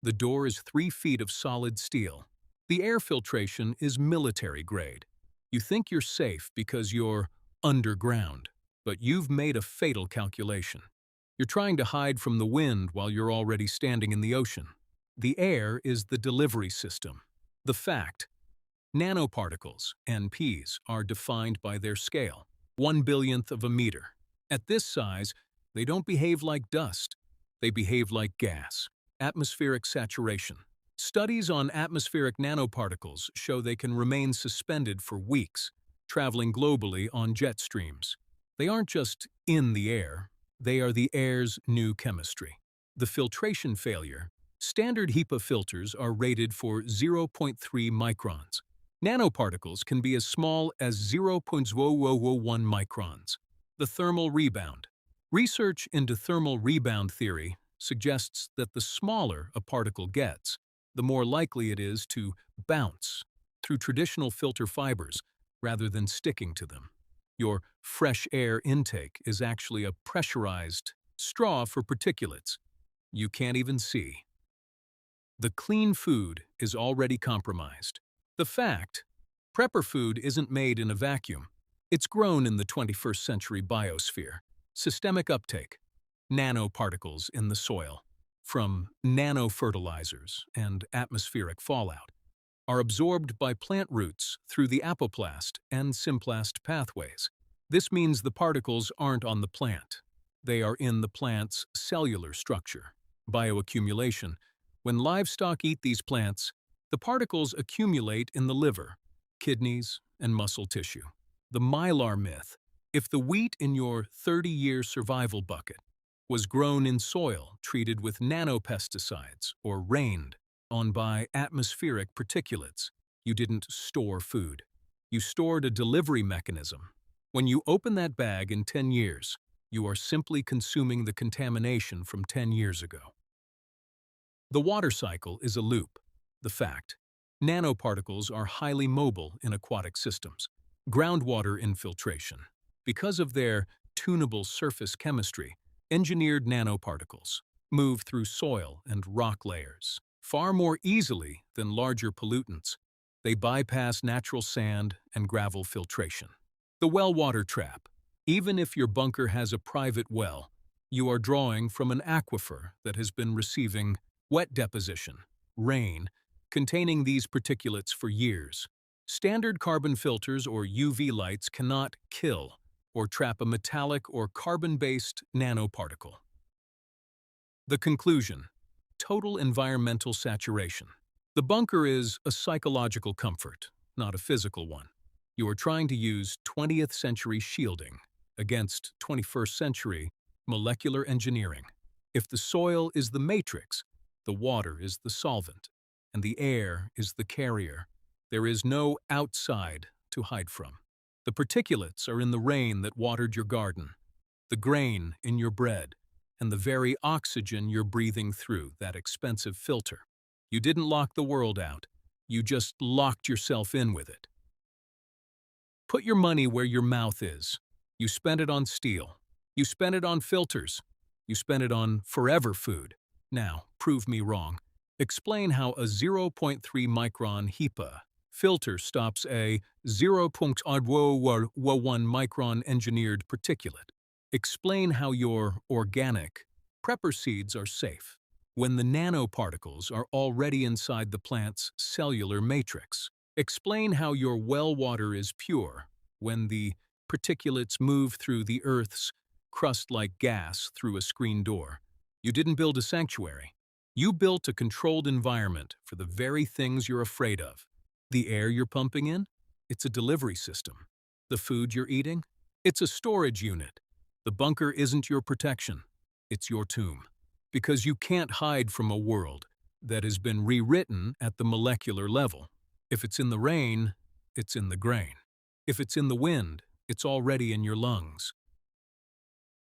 The door is 3 feet of solid steel. The air filtration is military grade. You think you're safe because you're underground, but you've made a fatal calculation. You're trying to hide from the wind while you're already standing in the ocean. The air is the delivery system. The fact: nanoparticles, NPs, are defined by their scale, 1/1000th of a meter. At this size, they don't behave like dust. They behave like gas. Atmospheric saturation. Studies on atmospheric nanoparticles show they can remain suspended for weeks, traveling globally on jet streams. They aren't just in the air, they are the air's new chemistry. The filtration failure. Standard HEPA filters are rated for 0.3 microns. Nanoparticles can be as small as 0.0001 microns. The thermal rebound. Research into thermal rebound theory suggests that the smaller a particle gets, the more likely it is to bounce through traditional filter fibers rather than sticking to them. Your fresh air intake is actually a pressurized straw for particulates you can't even see. The clean food is already compromised. The fact: prepper food isn't made in a vacuum. It's grown in the 21st century biosphere. Systemic uptake. Nanoparticles in the soil, from nano-fertilizers and atmospheric fallout, are absorbed by plant roots through the apoplast and symplast pathways. This means the particles aren't on the plant. They are in the plant's cellular structure. Bioaccumulation. When livestock eat these plants, the particles accumulate in the liver, kidneys, and muscle tissue. The Mylar myth. If the wheat in your 30-year survival bucket was grown in soil treated with nanopesticides or rained on by atmospheric particulates, you didn't store food. You stored a delivery mechanism. When you open that bag in 10 years, you are simply consuming the contamination from 10 years ago. The water cycle is a loop. The fact: nanoparticles are highly mobile in aquatic systems. Groundwater infiltration. Because of their tunable surface chemistry, engineered nanoparticles move through soil and rock layers far more easily than larger pollutants. They bypass natural sand and gravel filtration. The well water trap. Even if your bunker has a private well, you are drawing from an aquifer that has been receiving wet deposition, rain, containing these particulates for years. Standard carbon filters or UV lights cannot kill or trap a metallic or carbon-based nanoparticle. The conclusion: total environmental saturation. The bunker is a psychological comfort, not a physical one. You are trying to use 20th century shielding against 21st century molecular engineering. If the soil is the matrix, the water is the solvent, and the air is the carrier, there is no outside to hide from. The particulates are in the rain that watered your garden, the grain in your bread, and the very oxygen you're breathing through that expensive filter. You didn't lock the world out. You just locked yourself in with it. Put your money where your mouth is. You spent it on steel. You spent it on filters. You spent it on forever food. Now, prove me wrong. Explain how a 0.3 micron HEPA filter stops a 0.01 micron engineered particulate. Explain how your organic prepper seeds are safe when the nanoparticles are already inside the plant's cellular matrix. Explain how your well water is pure when the particulates move through the Earth's crust like gas through a screen door. You didn't build a sanctuary. You built a controlled environment for the very things you're afraid of. The air you're pumping in? It's a delivery system. The food you're eating? It's a storage unit. The bunker isn't your protection. It's your tomb. Because you can't hide from a world that has been rewritten at the molecular level. If it's in the rain, it's in the grain. If it's in the wind, it's already in your lungs.